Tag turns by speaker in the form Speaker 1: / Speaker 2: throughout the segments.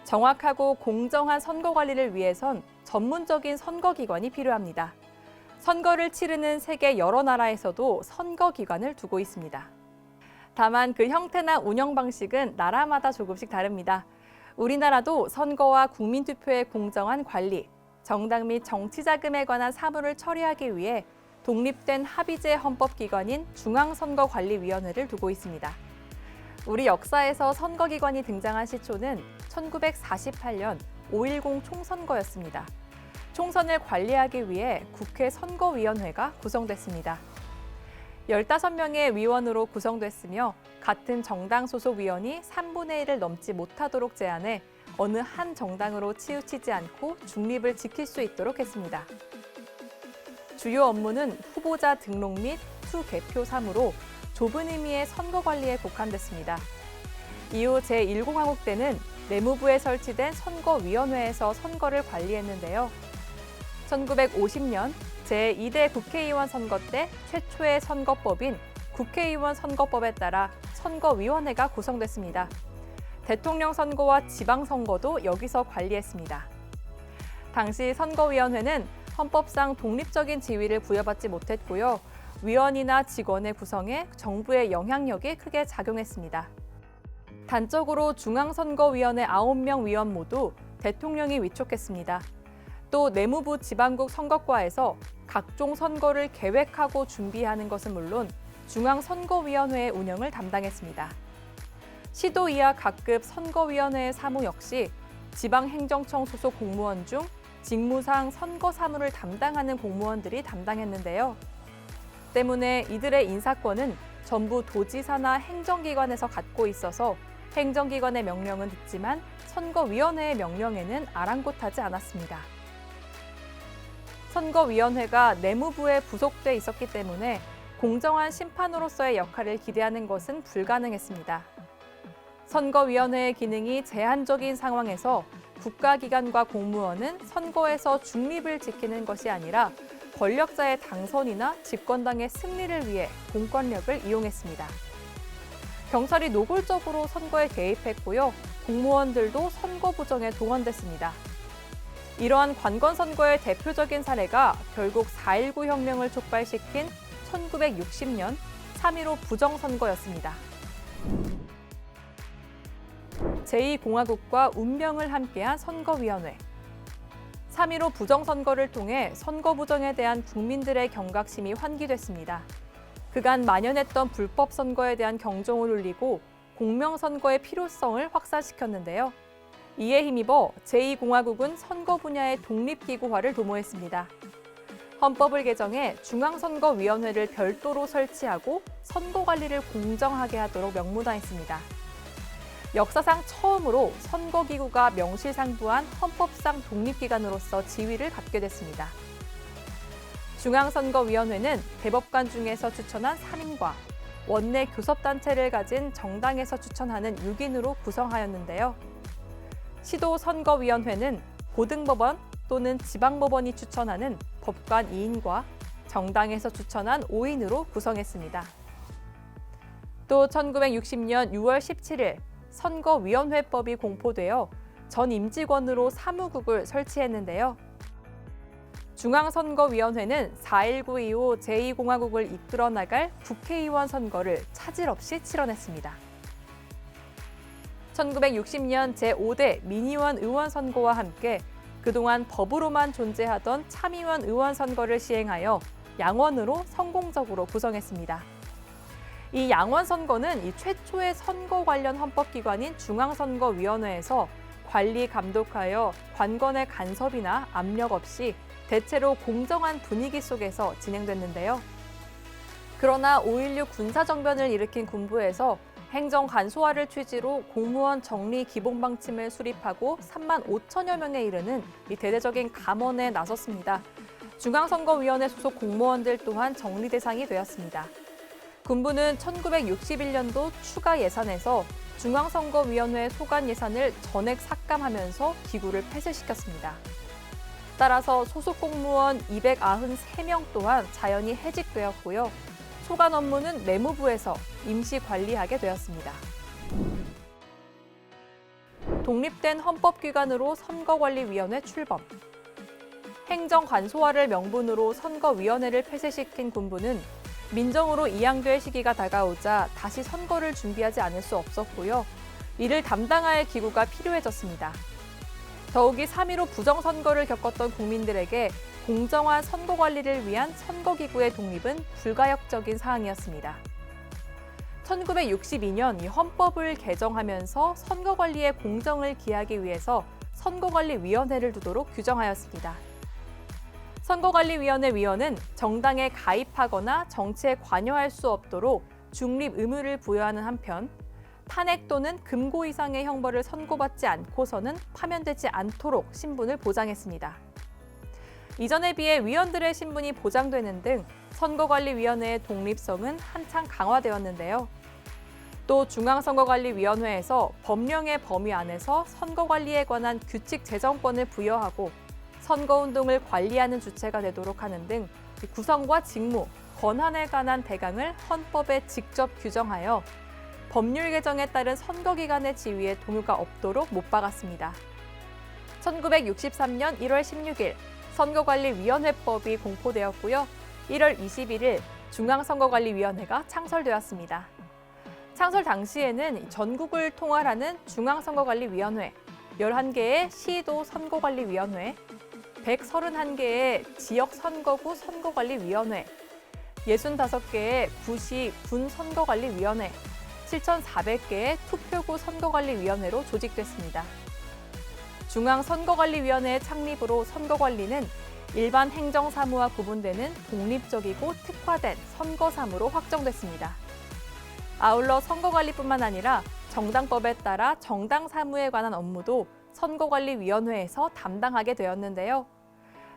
Speaker 1: 정확하고 공정한 선거 관리를 위해선 전문적인 선거기관이 필요합니다. 선거를 치르는 세계 여러 나라에서도 선거기관을 두고 있습니다. 다만 그 형태나 운영 방식은 나라마다 조금씩 다릅니다. 우리나라도 선거와 국민투표의 공정한 관리, 정당 및 정치자금에 관한 사무를 처리하기 위해 독립된 합의제 헌법기관인 중앙선거관리위원회를 두고 있습니다. 우리 역사에서 선거기관이 등장한 시초는 1948년 5.10 총선거였습니다. 총선을 관리하기 위해 국회 선거위원회가 구성됐습니다. 15명의 위원으로 구성됐으며 같은 정당 소속 위원이 3분의 1을 넘지 못하도록 제한해 어느 한 정당으로 치우치지 않고 중립을 지킬 수 있도록 했습니다. 주요 업무는 후보자 등록 및 투개표 사무로 좁은 의미의 선거 관리에 국한됐습니다. 이후 제1공화국 때는 내무부에 설치된 선거위원회에서 선거를 관리했는데요. 1950년 제2대 국회의원 선거 때 최초의 선거법인 국회의원 선거법에 따라 선거위원회가 구성됐습니다. 대통령 선거와 지방선거도 여기서 관리했습니다. 당시 선거위원회는 헌법상 독립적인 지위를 부여받지 못했고요. 위원이나 직원의 구성에 정부의 영향력이 크게 작용했습니다. 단적으로 중앙선거위원회 9명 위원 모두 대통령이 위촉했습니다. 또 내무부 지방국 선거과에서 각종 선거를 계획하고 준비하는 것은 물론 중앙선거위원회의 운영을 담당했습니다. 시도 이하 각급 선거위원회의 사무 역시 지방행정청 소속 공무원 중 직무상 선거 사무를 담당하는 공무원들이 담당했는데요. 때문에 이들의 인사권은 전부 도지사나 행정기관에서 갖고 있어서 행정기관의 명령은 듣지만 선거위원회의 명령에는 아랑곳하지 않았습니다. 선거위원회가 내무부에 부속돼 있었기 때문에 공정한 심판으로서의 역할을 기대하는 것은 불가능했습니다. 선거위원회의 기능이 제한적인 상황에서 국가기관과 공무원은 선거에서 중립을 지키는 것이 아니라 권력자의 당선이나 집권당의 승리를 위해 공권력을 이용했습니다. 경찰이 노골적으로 선거에 개입했고요. 공무원들도 선거 부정에 동원됐습니다. 이러한 관건 선거의 대표적인 사례가 결국 4.19 혁명을 촉발시킨 1960년 3.15 부정선거였습니다. 제2공화국과 운명을 함께한 선거위원회. 3.15 부정선거를 통해 선거 부정에 대한 국민들의 경각심이 환기됐습니다. 그간 만연했던 불법 선거에 대한 경종을 울리고 공명선거의 필요성을 확산시켰는데요. 이에 힘입어 제2공화국은 선거 분야의 독립기구화를 도모했습니다. 헌법을 개정해 중앙선거위원회를 별도로 설치하고 선거 관리를 공정하게 하도록 명문화했습니다. 역사상 처음으로 선거기구가 명실상부한 헌법상 독립기관으로서 지위를 갖게 됐습니다. 중앙선거위원회는 대법관 중에서 추천한 3인과 원내 교섭단체를 가진 정당에서 추천하는 6인으로 구성하였는데요. 시도선거위원회는 고등법원 또는 지방법원이 추천하는 법관 2인과 정당에서 추천한 5인으로 구성했습니다. 또 1960년 6월 17일 선거위원회법이 공포되어 전 임직원으로 사무국을 설치했는데요. 중앙선거위원회는 4.19 이후 제2공화국을 이끌어 나갈 국회의원 선거를 차질 없이 치러냈습니다. 1960년 제5대 민의원 의원 선거와 함께 그동안 법으로만 존재하던 참의원 의원 선거를 시행하여 양원으로 성공적으로 구성했습니다. 이 양원 선거는 이 최초의 선거 관련 헌법기관인 중앙선거위원회에서 관리 감독하여 관건의 간섭이나 압력 없이 대체로 공정한 분위기 속에서 진행됐는데요. 그러나 5.16 군사정변을 일으킨 군부에서 행정 간소화를 취지로 공무원 정리 기본 방침을 수립하고 3만 5천여 명에 이르는 이 대대적인 감원에 나섰습니다. 중앙선거위원회 소속 공무원들 또한 정리 대상이 되었습니다. 군부는 1961년도 추가 예산에서 중앙선거위원회 소관 예산을 전액 삭감하면서 기구를 폐쇄시켰습니다. 따라서 소속 공무원 293명 또한 자연히 해직되었고요. 소관 업무는 내무부에서 임시 관리하게 되었습니다. 독립된 헌법기관으로 선거관리위원회 출범. 행정간소화를 명분으로 선거위원회를 폐쇄시킨 군부는 민정으로 이양될 시기가 다가오자 다시 선거를 준비하지 않을 수 없었고요. 이를 담당할 기구가 필요해졌습니다. 더욱이 3.15 부정선거를 겪었던 국민들에게 공정한 선거관리를 위한 선거기구의 독립은 불가역적인 사항이었습니다. 1962년 이 헌법을 개정하면서 선거관리의 공정을 기하기 위해서 선거관리위원회를 두도록 규정하였습니다. 선거관리위원회 위원은 정당에 가입하거나 정치에 관여할 수 없도록 중립 의무를 부여하는 한편 탄핵 또는 금고 이상의 형벌을 선고받지 않고서는 파면되지 않도록 신분을 보장했습니다. 이전에 비해 위원들의 신분이 보장되는 등 선거관리위원회의 독립성은 한창 강화되었는데요. 또 중앙선거관리위원회에서 법령의 범위 안에서 선거관리에 관한 규칙 제정권을 부여하고 선거운동을 관리하는 주체가 되도록 하는 등 구성과 직무, 권한에 관한 대강을 헌법에 직접 규정하여 법률 개정에 따른 선거기관의 지위에 동요가 없도록 못 박았습니다. 1963년 1월 16일 선거관리위원회법이 공포되었고요. 1월 21일 중앙선거관리위원회가 창설되었습니다. 창설 당시에는 전국을 통할하는 중앙선거관리위원회, 11개의 시도 선거관리위원회, 131개의 지역선거구 선거관리위원회, 65개의 구시 군선거관리위원회, 7,400개의 투표구 선거관리위원회로 조직됐습니다. 중앙선거관리위원회의 창립으로 선거관리는 일반 행정사무와 구분되는 독립적이고 특화된 선거사무로 확정됐습니다. 아울러 선거관리뿐만 아니라 정당법에 따라 정당사무에 관한 업무도 선거관리위원회에서 담당하게 되었는데요.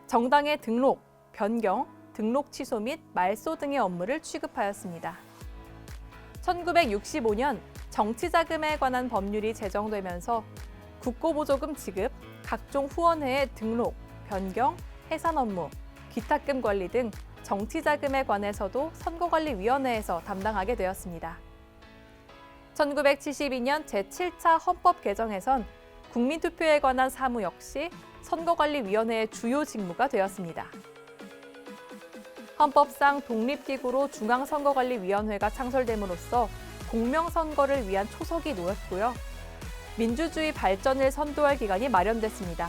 Speaker 1: 정당의 등록, 변경, 등록 취소 및 말소 등의 업무를 취급하였습니다. 1965년 정치자금에 관한 법률이 제정되면서 국고보조금 지급, 각종 후원회의 등록, 변경, 해산 업무, 기탁금 관리 등 정치자금에 관해서도 선거관리위원회에서 담당하게 되었습니다. 1972년 제7차 헌법 개정에선 국민투표에 관한 사무 역시 선거관리위원회의 주요 직무가 되었습니다. 헌법상 독립기구로 중앙선거관리위원회가 창설됨으로써 공명선거를 위한 초석이 놓였고요. 민주주의 발전을 선도할 기관이 마련됐습니다.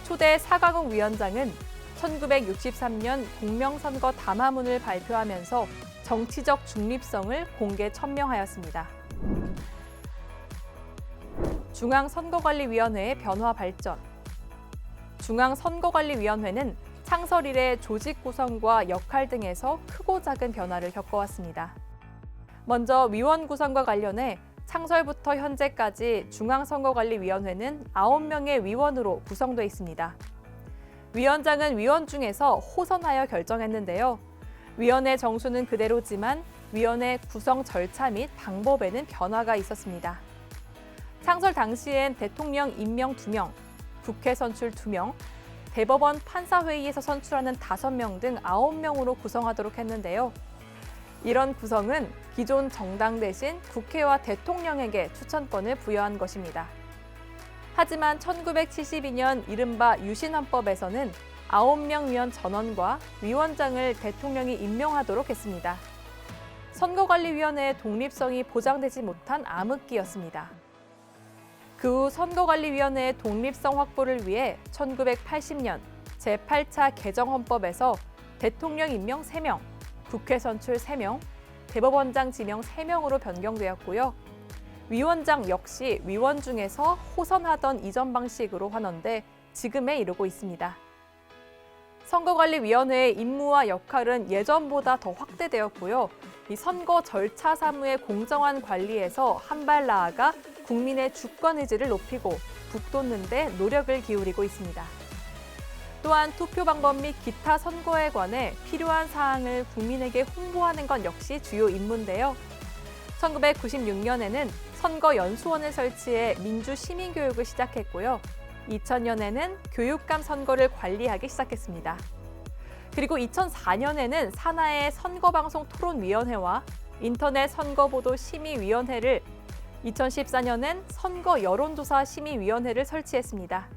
Speaker 1: 초대 사광욱 위원장은 1963년 공명선거 담화문을 발표하면서 정치적 중립성을 공개 천명하였습니다. 중앙선거관리위원회의 변화 발전. 중앙선거관리위원회는 창설 이래 조직 구성과 역할 등에서 크고 작은 변화를 겪어왔습니다. 먼저 위원 구성과 관련해 창설부터 현재까지 중앙선거관리위원회는 9명의 위원으로 구성돼 있습니다. 위원장은 위원 중에서 호선하여 결정했는데요. 위원회 정수는 그대로지만 위원회 구성 절차 및 방법에는 변화가 있었습니다. 창설 당시엔 대통령 임명 2명, 국회 선출 2명, 대법원 판사회의에서 선출하는 5명 등 9명으로 구성하도록 했는데요. 이런 구성은 기존 정당 대신 국회와 대통령에게 추천권을 부여한 것입니다. 하지만 1972년 이른바 유신헌법에서는 9명 위원 전원과 위원장을 대통령이 임명하도록 했습니다. 선거관리위원회의 독립성이 보장되지 못한 암흑기였습니다. 그 후 선거관리위원회의 독립성 확보를 위해 1980년 제8차 개정헌법에서 대통령 임명 3명, 국회 선출 3명, 대법원장 지명 3명으로 변경되었고요. 위원장 역시 위원 중에서 호선하던 이전 방식으로 환원돼 지금에 이르고 있습니다. 선거관리위원회의 임무와 역할은 예전보다 더 확대되었고요. 이 선거 절차 사무의 공정한 관리에서 한 발 나아가 국민의 주권 의지를 높이고 북돋는 데 노력을 기울이고 있습니다. 또한 투표 방법 및 기타 선거에 관해 필요한 사항을 국민에게 홍보하는 것 역시 주요 임무인데요. 1996년에는 선거연수원을 설치해 민주시민교육을 시작했고요. 2000년에는 교육감 선거를 관리하기 시작했습니다. 그리고 2004년에는 산하의 선거방송 토론위원회와 인터넷 선거보도 심의위원회를 2014년엔 선거 여론조사 심의위원회를 설치했습니다.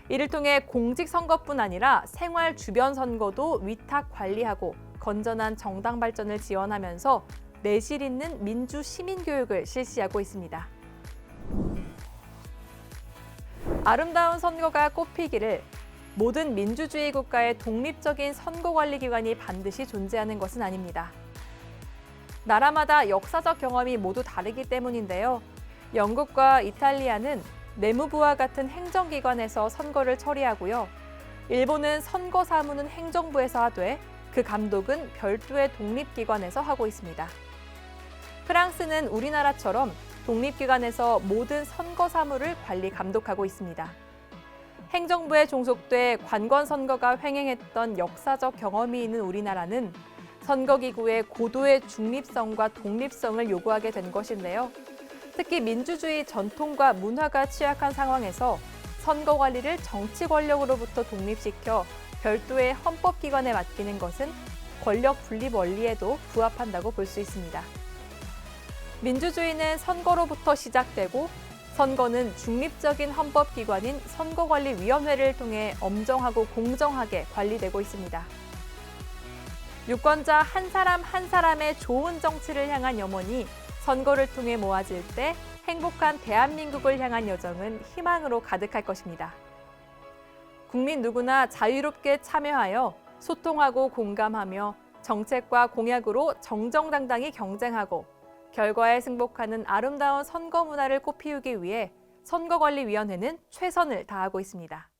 Speaker 1: 이를 통해 공직선거뿐 아니라 생활 주변 선거도 위탁 관리하고 건전한 정당 발전을 지원하면서 내실 있는 민주 시민 교육을 실시하고 있습니다. 아름다운 선거가 꽃피기를 모든 민주주의 국가의 독립적인 선거관리기관이 반드시 존재하는 것은 아닙니다. 나라마다 역사적 경험이 모두 다르기 때문인데요. 영국과 이탈리아는 내무부와 같은 행정기관에서 선거를 처리하고요. 일본은 선거 사무는 행정부에서 하되 그 감독은 별도의 독립기관에서 하고 있습니다. 프랑스는 우리나라처럼 독립기관에서 모든 선거 사무를 관리 감독하고 있습니다. 행정부에 종속돼 관권 선거가 횡행했던 역사적 경험이 있는 우리나라는 선거기구의 고도의 중립성과 독립성을 요구하게 된 것인데요. 특히 민주주의 전통과 문화가 취약한 상황에서 선거 관리를 정치 권력으로부터 독립시켜 별도의 헌법기관에 맡기는 것은 권력 분립 원리에도 부합한다고 볼 수 있습니다. 민주주의는 선거로부터 시작되고 선거는 중립적인 헌법기관인 선거관리위원회를 통해 엄정하고 공정하게 관리되고 있습니다. 유권자 한 사람 한 사람의 좋은 정치를 향한 염원이 선거를 통해 모아질 때 행복한 대한민국을 향한 여정은 희망으로 가득할 것입니다. 국민 누구나 자유롭게 참여하여 소통하고 공감하며 정책과 공약으로 정정당당히 경쟁하고 결과에 승복하는 아름다운 선거 문화를 꽃피우기 위해 선거관리위원회는 최선을 다하고 있습니다.